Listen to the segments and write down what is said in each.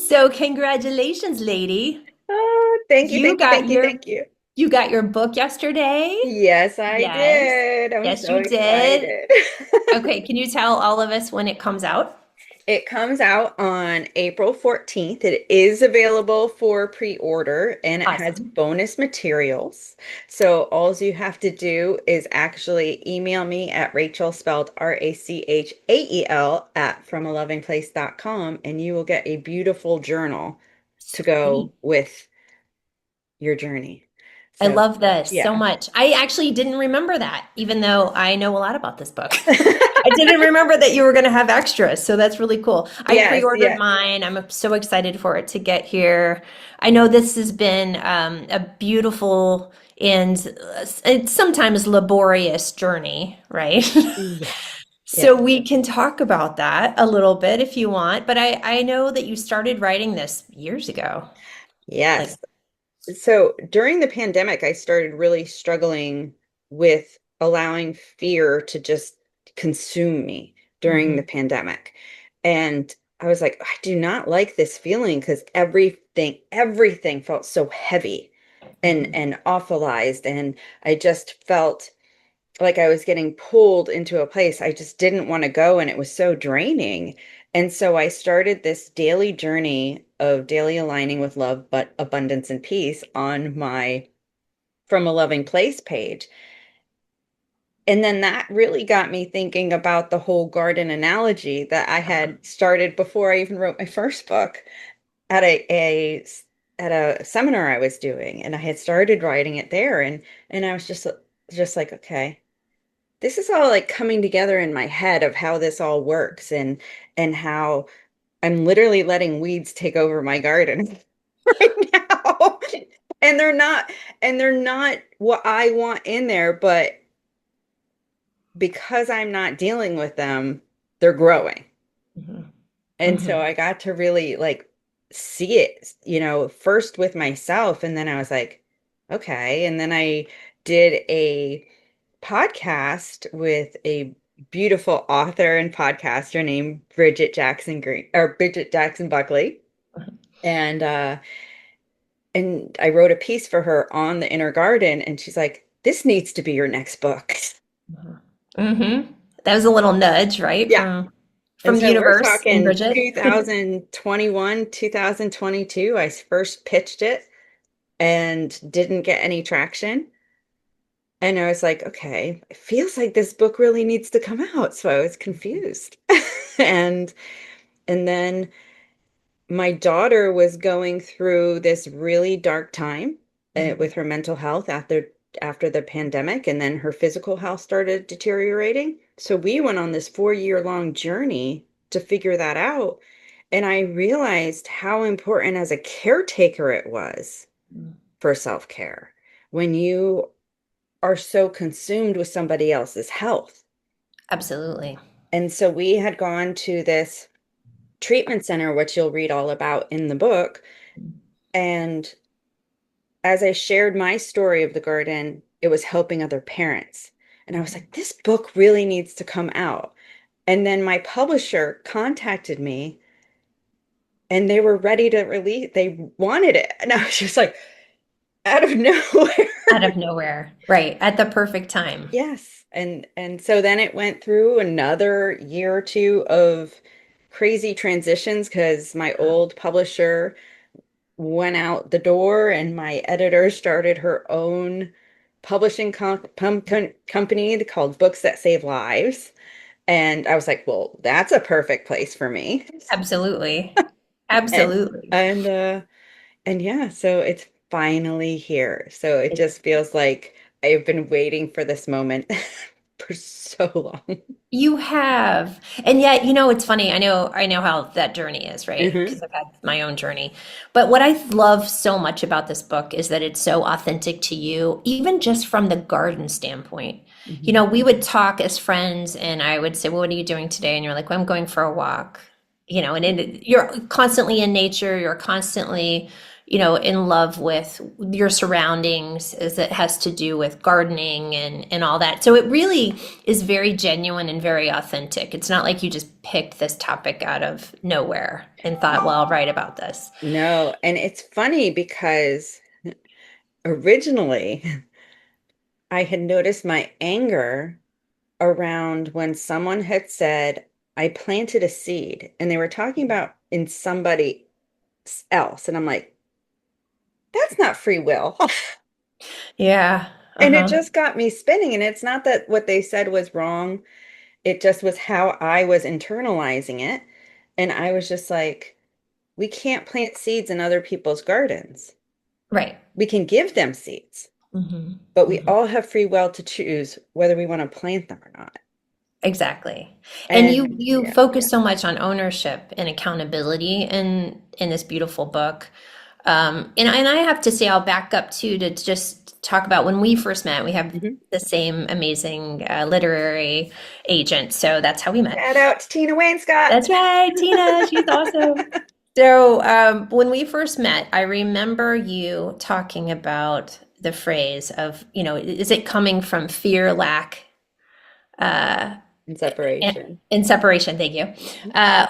So congratulations, lady. Oh, thank you, You thank you, got thank you, your thank you. you got your book yesterday? Yes, I Yes. did. I'm Yes, so you did. excited. Okay, can you tell all of us when it comes out? It comes out on April 14th. It is available for pre-order and it has Awesome. bonus materials. So all you have to do is actually email me at Rachel, spelled Rachael, at FromALovingPlace.com, and you will get a beautiful journal to go Sweet. with your journey. I So, love this so yeah. much. I actually didn't remember that, even though I know a lot about this book. I didn't remember that you were going to have extras, so that's really cool. I Yes, pre-ordered yes. mine. I'm so excited for it to get here. I know this has been a beautiful and it's sometimes laborious journey, right? Yes. So Yes. we can talk about that a little bit if you want, but I know that you started writing this years ago. Like, Yes. So during the pandemic, I started really struggling with allowing fear to just consume me during the mhm, pandemic. And I was like, I do not like this feeling because everything felt so heavy and mhm. awfulized. And I just felt like I was getting pulled into a place I just didn't want to go, and it was so draining. And so I started this daily journey of daily aligning with love, but abundance and peace on my From a Loving Place page. And then that really got me thinking about the whole garden analogy that I had started before I even wrote my first book at at a seminar I was doing, and I had started writing it there, and I was just like, okay, this is all like coming together in my head of how this all works, and how I'm literally letting weeds take over my garden right now. And they're not what I want in there, but because I'm not dealing with them, they're growing. Mhm. And so Mhm. I got to really like see it, first with myself, and then I was like, okay. And then I did a podcast with a beautiful author and podcaster named Bridget Jackson Buckley. And and I wrote a piece for her on the inner garden, and she's like, this needs to be your next book. Mhm. Mhm. That was a little nudge, right? Yeah. From And the so we're universe and talking Bridget. 2021, 2022. I first pitched it and didn't get any traction. And I was like, okay, it feels like this book really needs to come out. So I was confused. And and then my daughter was going through this really dark time Mhm. with her mental health after the pandemic, and then her physical health started deteriorating. So we went on this 4 year long journey to figure that out. And I realized how important as a caretaker it was for self-care when you are so consumed with somebody else's health. Absolutely. And so we had gone to this treatment center, which you'll read all about in the book. And as I shared my story of the garden, it was helping other parents. And I was Mhm. like, this book really needs to come out. And then my publisher contacted me and they were ready to release, they wanted it. And I was just like, out of nowhere. Out of nowhere. Right. At the perfect time. Yes. And so then it went through another year or two of crazy transitions because my old publisher went out the door and my editor started her own publishing company called Books That Save Lives. And I was like, well, that's a perfect place for me. Absolutely. And Absolutely. and uh and yeah, so it's finally here. So it It's just feels like I've been waiting for this moment for so long. You have. And yet, it's funny. I know how that journey is, right? Hmm. Because I've had my own journey. But what I love so much about this book is that it's so authentic to you, even just from the garden standpoint. Hmm. We would talk as friends and I would say, "Well, what are you doing today?" And you're like, "Well, I'm going for a walk." And you're constantly in nature, you're constantly, in love with your surroundings as it has to do with gardening and all that. So it really is very genuine and very authentic. It's not like you just picked this topic out of nowhere and thought, well, I'll write about this. No, and it's funny because originally I had noticed my anger around when someone had said, I planted a seed, and they were talking about in somebody else. And I'm like, that's not free will. Yeah. And it Uh-huh. just got me spinning. And it's not that what they said was wrong, it just was how I was internalizing it. And I was just like, we can't plant seeds in other people's gardens. Right. We can give them seeds, Hmm. but we Hmm. all have free will to choose whether we want to plant them or not. Exactly. And you And you yeah. focus so much on ownership and accountability in this beautiful book. And I have to say, I'll back up too to just talk about when we first met. We have Mhm. the same amazing literary agent, so that's how we met. Shout out to Tina Wainscott. That's right, Tina. She's awesome. So when we first met, I remember you talking about the phrase of, is it coming from fear, lack, uh, In and, separation. and separation, thank you.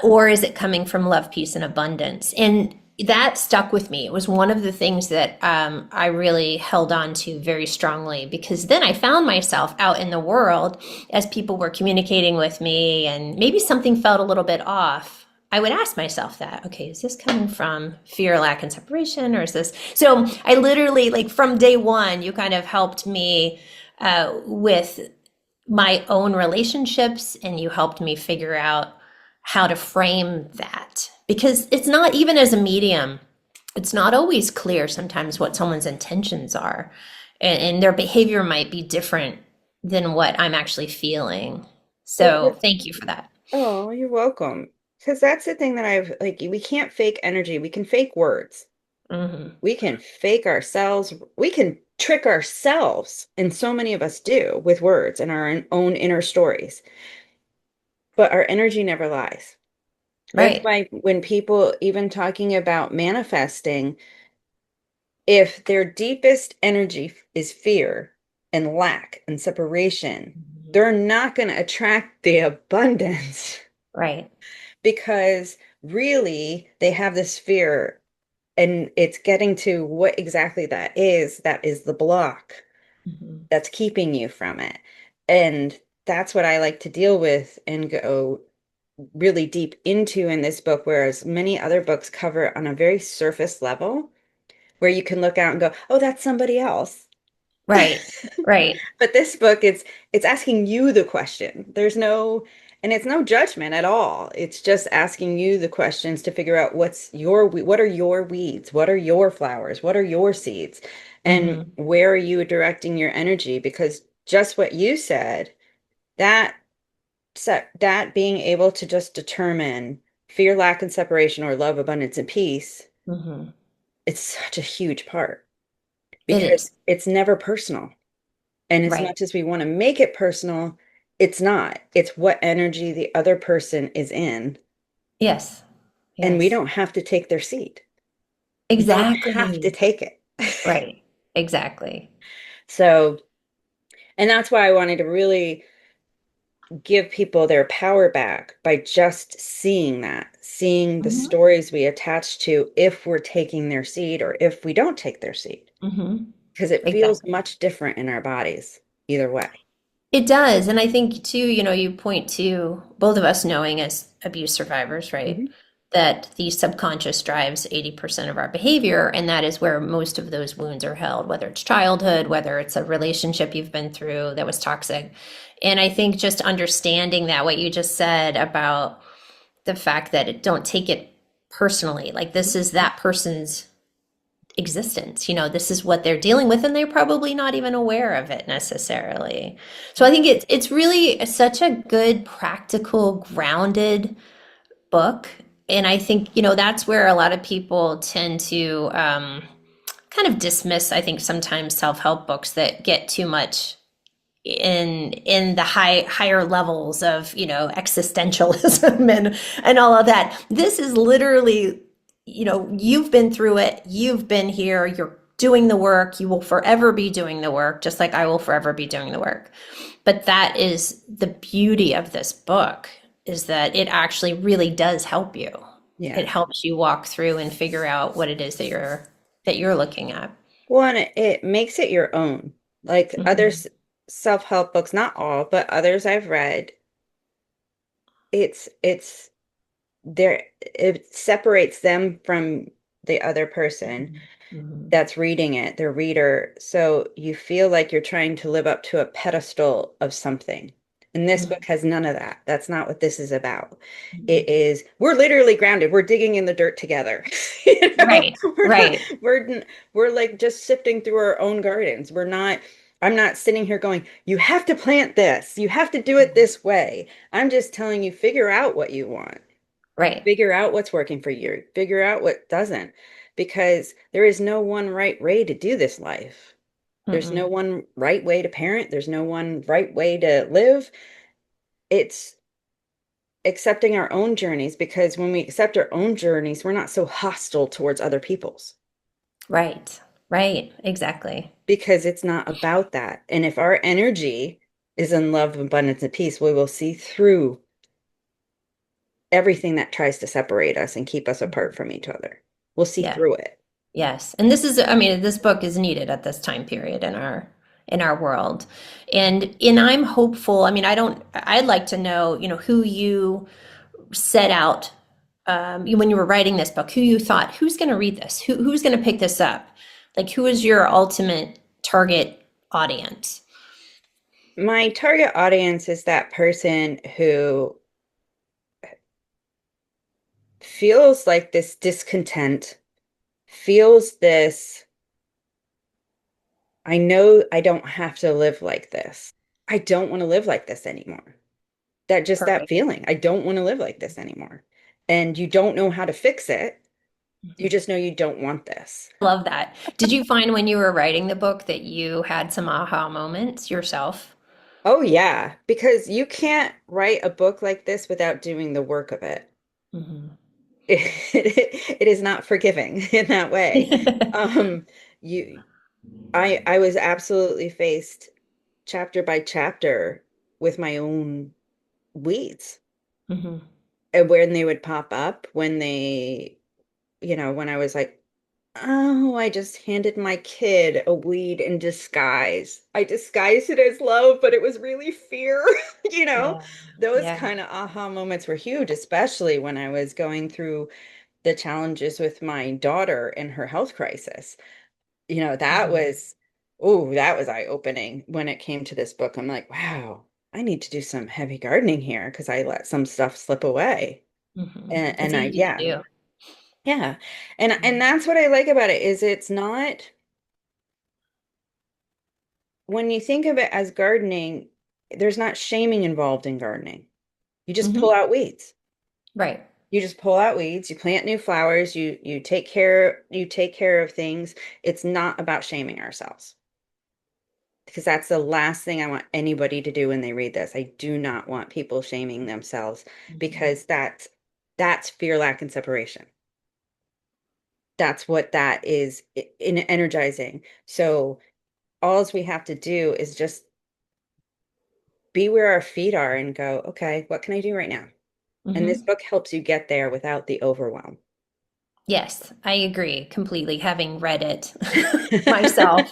Or is it coming from love, peace, and abundance? And that stuck with me. It was one of the things that I really held on to very strongly because then I found myself out in the world as people were communicating with me and maybe something felt a little bit off. I would ask myself that, okay, is this coming from fear, lack, and separation, or is this? So I literally, like from day one, you kind of helped me with my own relationships and you helped me figure out how to frame that because it's not even as a medium, it's not always clear sometimes what someone's intentions are, and their behavior might be different than what I'm actually feeling. Well, So thank you for that. oh, you're welcome. Because that's the thing that I've like, we can't fake energy. We can fake words. Hmm. We can fake ourselves. We can trick ourselves. And so many of us do with words and our own inner stories. But our energy never lies. That's Right. why when people even talking about manifesting, if their deepest energy is fear and lack and separation, Mhm. they're not going to attract the abundance Right. because really they have this fear and it's getting to what exactly that is the block Hmm. that's keeping you from it. And that's what I like to deal with and go really deep into in this book, whereas many other books cover on a very surface level where you can look out and go, oh, that's somebody else. Right. Right. But this book, it's asking you the question. There's no, and it's no judgment at all. It's just asking you the questions to figure out what are your weeds? What are your flowers? What are your seeds? And Hmm. where are you directing your energy? Because just what you said, that that being able to just determine fear, lack, and separation, or love, abundance, and peace, Hmm. it's such a huge part It because is. it's never personal. And as Right. much as we want to make it personal, it's not. It's what energy the other person is in. Yes. And we Yes. don't have to take their seat. We don't have to Exactly. take it. Right. Exactly. So, and that's why I wanted to really give people their power back by just seeing that, seeing the Hmm. stories we attach to if we're taking their seed or if we don't take their seed, Hmm. because it feels Exactly. much different in our bodies either way. It does. And I think too, you point to both of us knowing as abuse survivors, right? Mhm. That the subconscious drives 80% of our behavior, and that is where most of those wounds are held, whether it's childhood, whether it's a relationship you've been through that was toxic. And I think just understanding that, what you just said about the fact that don't take it personally, like this is that person's existence. This is what they're dealing with, and they're probably not even aware of it necessarily. So I think it's really such a good, practical, grounded book. And I think, that's where a lot of people tend to kind of dismiss, I think, sometimes self-help books that get too much in the higher levels of existentialism and all of that. This is literally you've been through it, you've been here, you're doing the work, you will forever be doing the work, just like I will forever be doing the work. But that is the beauty of this book, is that it actually really does help you. It Yeah. helps you walk through and figure out what it is that you're looking at. Well, and it makes it your own. Like other Mhm. self-help books, not all, but others I've read, it's there, it separates them from the other person Mhm. Mhm. that's reading it, the reader. So you feel like you're trying to live up to a pedestal of something. And this book has none of that. That's not what this is about. Mhm. It is, we're literally grounded. We're digging in the dirt together. You know, Right, we're not, right. we're like just sifting through our own gardens. I'm not sitting here going, you have to plant this. You have to do it this way. I'm just telling you, figure out what you want. Right. Figure out what's working for you. Figure out what doesn't, because there is no one right way to do this life. There's no Mm-mm. one right way to parent. There's no one right way to live. It's accepting our own journeys, because when we accept our own journeys, we're not so hostile towards other people's, Right. Right. Exactly. because it's not about that. And if our energy is in love, abundance, and peace, we will see through everything that tries to separate us and keep us apart from each other. We'll see Yeah. through it. Yes. And this is, I mean, this book is needed at this time period in our world. And I'm hopeful. I mean, I'd like to know, who you set out when you were writing this book, who you thought, who's going to read this? Who's going to pick this up? Like, who is your ultimate target audience? My target audience is that person who feels like this discontent, feels this, I know I don't have to live like this. I don't want to live like this anymore. That Perfect. feeling, I don't want to live like this anymore. And you don't know how to fix it. You just know you don't want this. Love that. Did you find when you were writing the book that you had some aha moments yourself? Oh, yeah, because you can't write a book like this without doing the work of it. Mhm. It is not forgiving in that way. Um, you I was absolutely faced chapter by chapter with my own weeds, Mhm. and when they would pop up, when when I was like, oh, I just handed my kid a weed in disguise. I disguised it as love, but it was really fear. You know, Yeah. those Yeah. kind of aha moments were huge, especially when I was going through the challenges with my daughter and her health crisis. That Mhm. was, oh, that was eye-opening when it came to this book. I'm like, wow, I need to do some heavy gardening here because I let some stuff slip away. Mhm. And It's I, easy to yeah, do. yeah. And Mhm. that's what I like about it, is it's not, when you think of it as gardening, there's not shaming involved in gardening. You just pull Mhm. out weeds. Right. You just pull out weeds, you plant new flowers, you take care of things. It's not about shaming ourselves. Because that's the last thing I want anybody to do when they read this. I do not want people shaming themselves, Mhm. because that's fear, lack, and separation. That's what that is in energizing. So all we have to do is just be where our feet are and go, okay, what can I do right now? And this Mhm. book helps you get there without the overwhelm. Yes, I agree completely, having read it myself.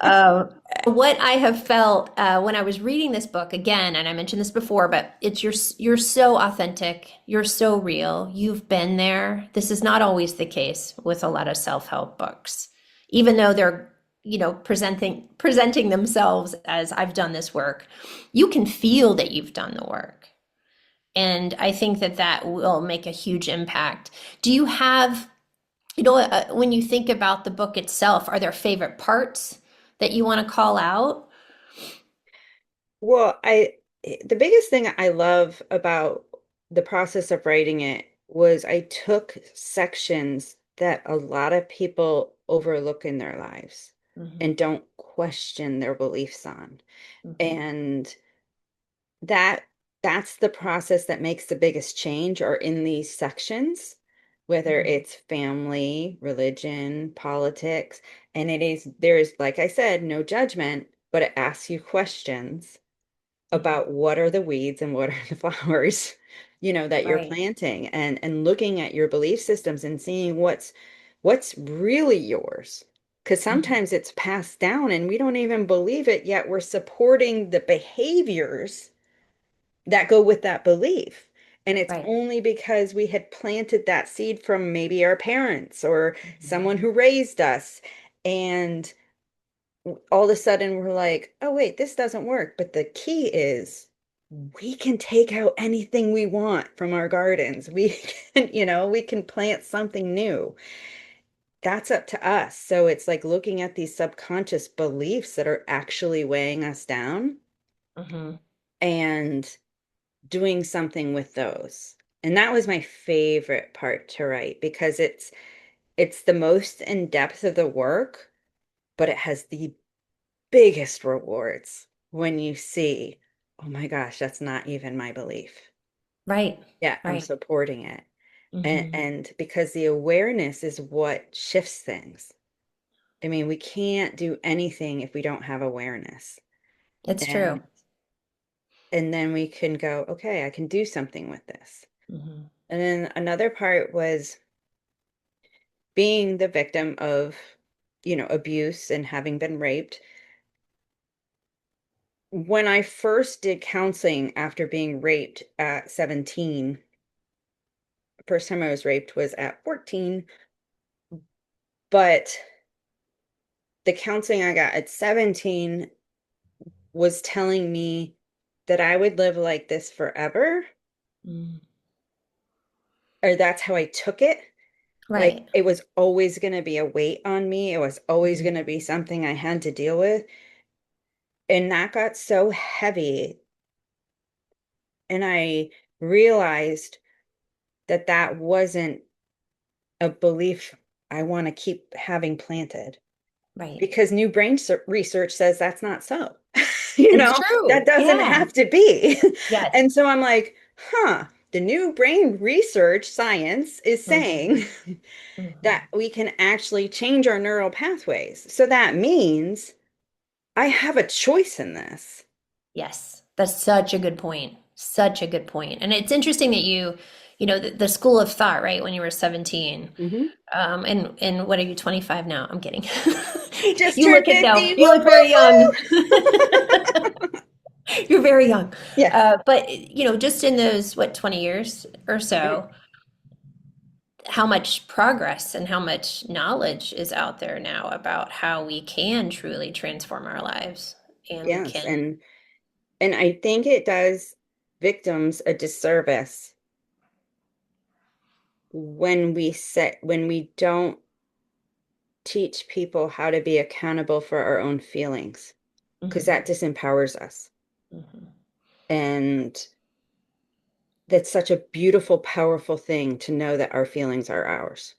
Uh, what I have felt when I was reading this book again, and I mentioned this before, but it's you're so authentic, you're so real, you've been there. This is not always the case with a lot of self-help books, even though they're presenting themselves as I've done this work. You can feel that you've done the work, and I think that that will make a huge impact. Do you have when you think about the book itself, are there favorite parts that you want to call out? Well, the biggest thing I love about the process of writing it was I took sections that a lot of people overlook in their lives Mhm. and don't question their beliefs on. Mhm. And that that's the process that makes the biggest change, are in these sections whether Mhm. it's family, religion, politics, and there's, like I said, no judgment, but it asks you questions Mhm. about what are the weeds and what are the flowers, that you're Right. planting, and looking at your belief systems and seeing what's really yours. Because Mhm. sometimes it's passed down and we don't even believe it, yet we're supporting the behaviors that go with that belief. And it's Right. only because we had planted that seed from maybe our parents or Mhm. someone who raised us. And all of a sudden we're like, oh, wait, this doesn't work. But the key is we can take out anything we want from our gardens. We can plant something new. That's up to us. So it's like looking at these subconscious beliefs that are actually weighing us down Mhm. and doing something with those. And that was my favorite part to write because it's the most in depth of the work, but it has the biggest rewards when you see, oh my gosh, that's not even my belief. Right. Yeah, I'm Right. supporting it. And Mhm. and because the awareness is what shifts things. I mean, we can't do anything if we don't have awareness. It's true. And and then we can go, okay, I can do something with this. Mhm. And then another part was being the victim of, abuse and having been raped. When I first did counseling after being raped at 17, first time I was raped was at 14, but the counseling I got at 17 was telling me that I would live like this forever, Mm. or that's how I took it. Like Right. it was always going to be a weight on me. It was always going to Mhm. be something I had to deal with. And that got so heavy. And I realized that that wasn't a belief I want to keep having planted Right. because new research says that's not so. It's That true. doesn't Yeah. have to be. Yes. And so I'm like, huh, the new brain research science is saying Mhm. Mhm. that we can actually change our neural pathways. So that means I have a choice in this. Yes. That's such a good point. Such a good point. And it's interesting that the school of thought, right, when you were 17. Hmm. And what are you, 25 now? I'm kidding. Just You turned look it though. 50. Woo, You look very young. woo, woo. You're very young. Yeah. But just in those, what, 20 years or Yeah. so, how much progress and how much knowledge is out there now about how we can truly transform our lives. And we Yes. can. And I think it does victims a disservice when we don't teach people how to be accountable for our own feelings, because Mhm. that disempowers us. Mhm. And that's such a beautiful, powerful thing to know that our feelings are ours.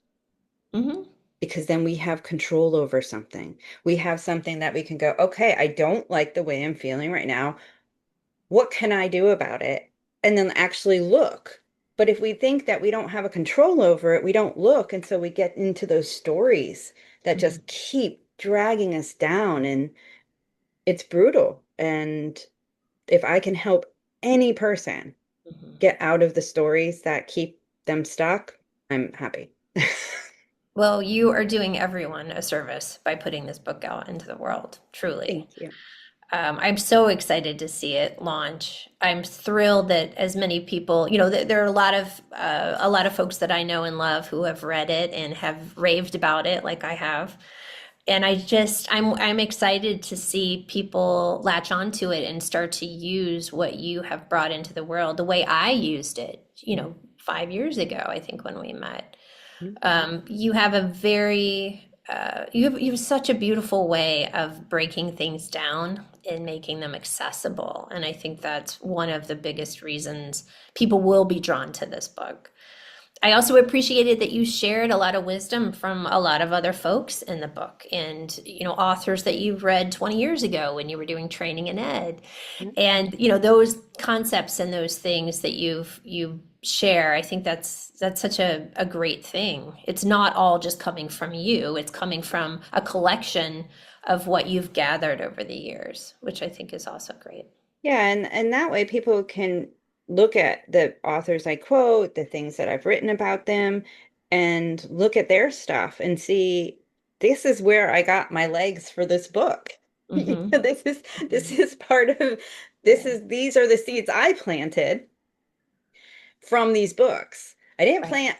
Mhm. Because then we have control over something. We have something that we can go, okay, I don't like the way I'm feeling right now. What can I do about it? And then actually look. But if we think that we don't have a control over it, we don't look. And so we get into those stories that Mhm. just keep dragging us down. And it's brutal. And if I can help any person Mhm. get out of the stories that keep them stuck, I'm happy. Well, you are doing everyone a service by putting this book out into the world, truly. Thank you. I'm so excited to see it launch. I'm thrilled that as many people, there are a lot of folks that I know and love who have read it and have raved about it, like I have. And I'm excited to see people latch onto it and start to use what you have brought into the world the way I used it, 5 years ago, I think, when we met. You have a very you have such a beautiful way of breaking things down and making them accessible, and I think that's one of the biggest reasons people will be drawn to this book. I also appreciated that you shared a lot of wisdom from a lot of other folks in the book and, authors that you've read 20 years ago when you were doing training in ed. And, those concepts and those things that you share, I think that's such a great thing. It's not all just coming from you, it's coming from a collection of what you've gathered over the years, which I think is also great. Yeah, and that way people can look at the authors I quote, the things that I've written about them, and look at their stuff and see this is where I got my legs for this book. Hmm. This is part of this Yeah, is these are the seeds I planted from these books. I didn't right. plant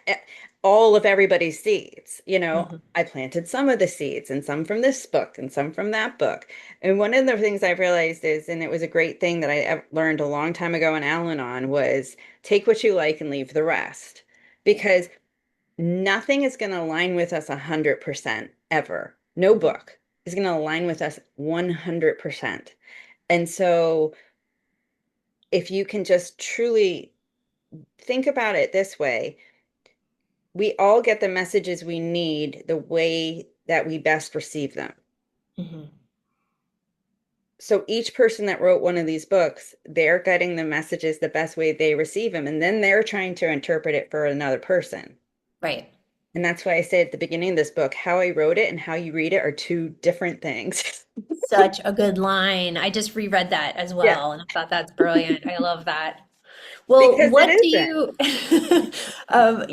all of everybody's seeds, Hmm. I planted some of the seeds and some from this book and some from that book. And one of the things I've realized is, and it was a great thing that I learned a long time ago in Al-Anon, was take what you like and leave the rest. Yeah. Because nothing is going to align with us 100% ever. No book is going to align with us 100%. And so if you can just truly think about it this way, we all get the messages we need the way that we best receive them. Hmm. So each person that wrote one of these books, they're getting the messages the best way they receive them, and then they're trying to interpret it for another person. Right. And that's why I say at the beginning of this book, how I wrote it and how you read it are two different things. Such a good line. I just reread that as Yeah, well, and I thought that's brilliant. I love that. Well, because it what do isn't.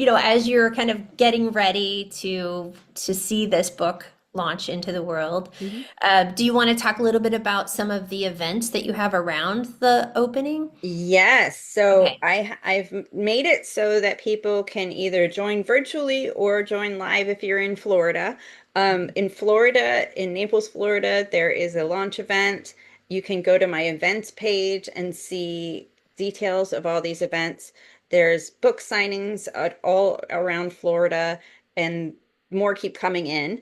you, as you're kind of getting ready to see this book launch into the world, Mhm. do you want to talk a little bit about some of the events that you have around the opening? Yes, so Okay. I've made it so that people can either join virtually or join live if you're in Florida. In Florida, in Naples, Florida, there is a launch event. You can go to my events page and see details of all these events. There's book signings all around Florida, and more keep coming in.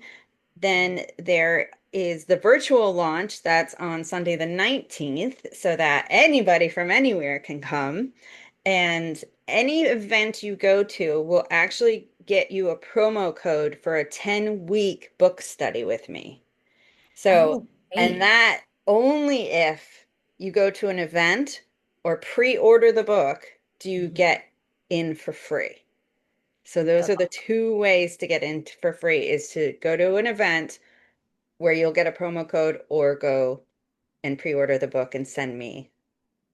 Then there is the virtual launch that's on Sunday the 19th, so that anybody from anywhere can come. And any event you go to will actually get you a promo code for a 10-week book study with me. So, Oh, and great. that only if you go to an event or pre-order the book do you Mhm. get in for free. So those That's are the two ways to get in for free is to go to an event where you'll get a promo code or go and pre-order the book and send me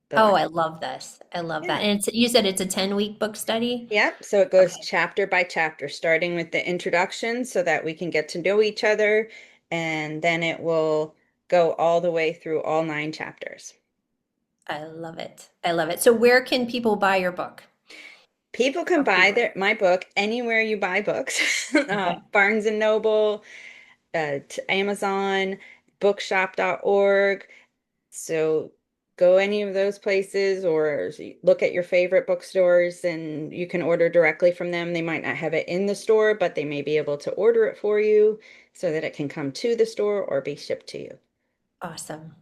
the Oh, link. I love this. I love that. Yeah. And you said it's a 10-week book study? Yep. So it goes Okay. chapter by chapter, starting with the introduction so that we can get to know each other. And then it will go all the way through all 9 chapters. I love it. I love it. So where can people buy your book People can or buy pre-order? my book anywhere you buy books. Okay. Barnes and Noble, Amazon, bookshop.org. So go any of those places or look at your favorite bookstores and you can order directly from them. They might not have it in the store, but they may be able to order it for you so that it can come to the store or be shipped to you. Awesome.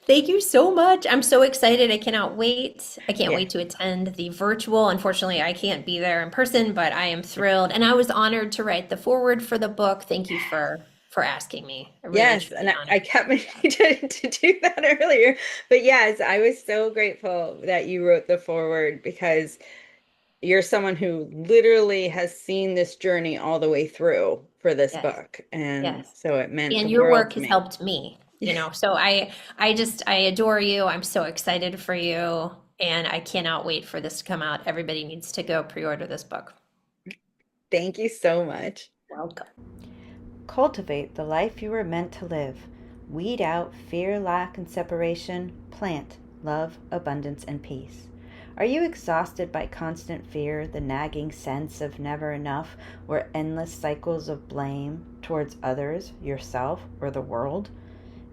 Thank you so much. I'm so excited. I cannot wait. I can't Yeah. wait to attend the virtual. Unfortunately, I can't be there in person, but I am thrilled. And I was honored to write the foreword for the book. Thank you for asking me. I really, Yes, truly and I honored. kept meaning to do that earlier. But yes, I was so grateful that you wrote the foreword because you're someone who literally has seen this journey all the way through for this Yes. book. And Yes. so it meant the And your world work to has me. helped me, So I adore you. I'm so excited for you. And I cannot wait for this to come out. Everybody needs to go pre-order this book. Thank you so much. Welcome. Cultivate the life you were meant to live. Weed out fear, lack, and separation. Plant love, abundance, and peace. Are you exhausted by constant fear, the nagging sense of never enough, or endless cycles of blame towards others, yourself, or the world?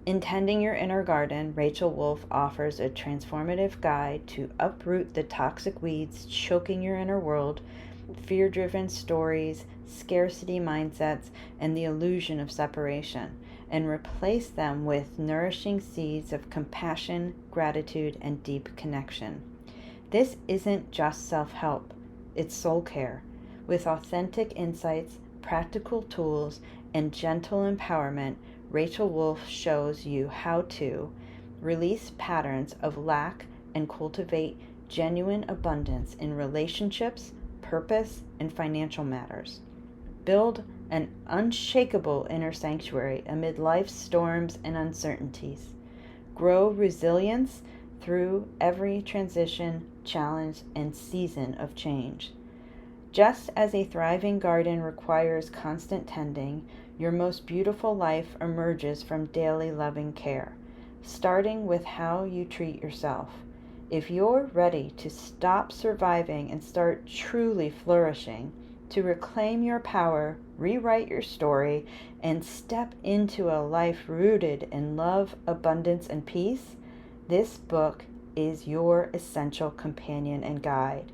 In Tending Your Inner Garden, Rachel Wolf offers a transformative guide to uproot the toxic weeds choking your inner world, fear driven stories, scarcity mindsets, and the illusion of separation, and replace them with nourishing seeds of compassion, gratitude, and deep connection. This isn't just self help, it's soul care. With authentic insights, practical tools, and gentle empowerment, Rachel Wolf shows you how to release patterns of lack and cultivate genuine abundance in relationships, purpose, and financial matters. Build an unshakable inner sanctuary amid life's storms and uncertainties. Grow resilience through every transition, challenge, and season of change. Just as a thriving garden requires constant tending, your most beautiful life emerges from daily loving care, starting with how you treat yourself. If you're ready to stop surviving and start truly flourishing, to reclaim your power, rewrite your story, and step into a life rooted in love, abundance, and peace, this book is your essential companion and guide.